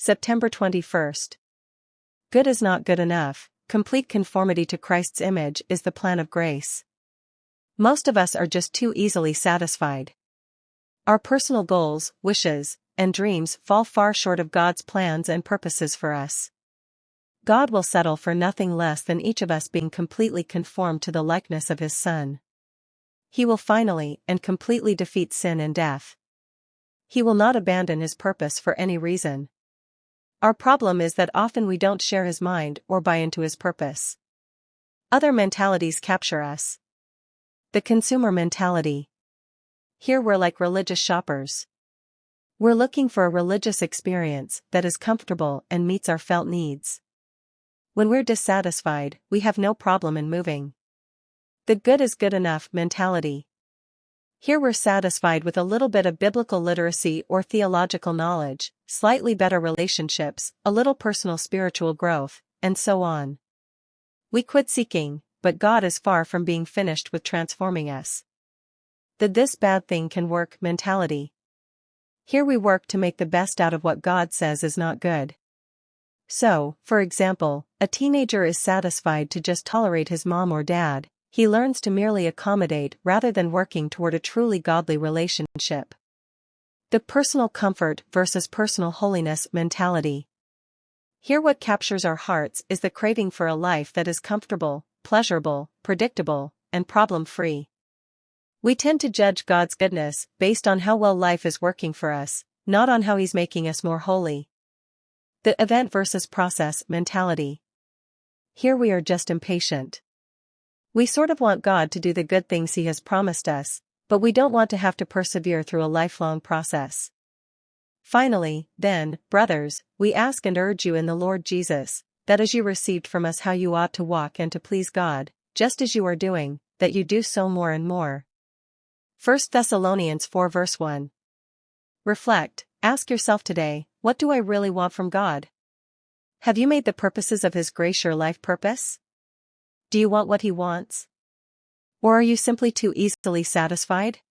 September 21st. Good is not good enough. Complete conformity to Christ's image is the plan of grace. Most of us are just too easily satisfied. Our personal goals, wishes, and dreams fall far short of God's plans and purposes for us. God will settle for nothing less than each of us being completely conformed to the likeness of His Son. He will finally and completely defeat sin and death. He will not abandon His purpose for any reason. Our problem is that often we don't share His mind or buy into His purpose. Other mentalities capture us. The consumer mentality. Here we're like religious shoppers. We're looking for a religious experience that is comfortable and meets our felt needs. When we're dissatisfied, we have no problem in moving. The good is good enough mentality. Here we're satisfied with a little bit of biblical literacy or theological knowledge, slightly better relationships, a little personal spiritual growth, and so on. We quit seeking, but God is far from being finished with transforming us. The this bad thing can work mentality. Here we work to make the best out of what God says is not good. So, for example, a teenager is satisfied to just tolerate his mom or dad. He learns to merely accommodate rather than working toward a truly godly relationship. The personal comfort versus personal holiness mentality. Here what captures our hearts is the craving for a life that is comfortable, pleasurable, predictable, and problem-free. We tend to judge God's goodness based on how well life is working for us, not on how He's making us more holy. The event versus process mentality. Here we are just impatient. We sort of want God to do the good things He has promised us, but we don't want to have to persevere through a lifelong process. Finally, then, brothers, we ask and urge you in the Lord Jesus, that as you received from us how you ought to walk and to please God, just as you are doing, that you do so more and more. 1 Thessalonians 4 verse 1. Reflect, ask yourself today, what do I really want from God? Have you made the purposes of His grace your life purpose? Do you want what He wants? Or are you simply too easily satisfied?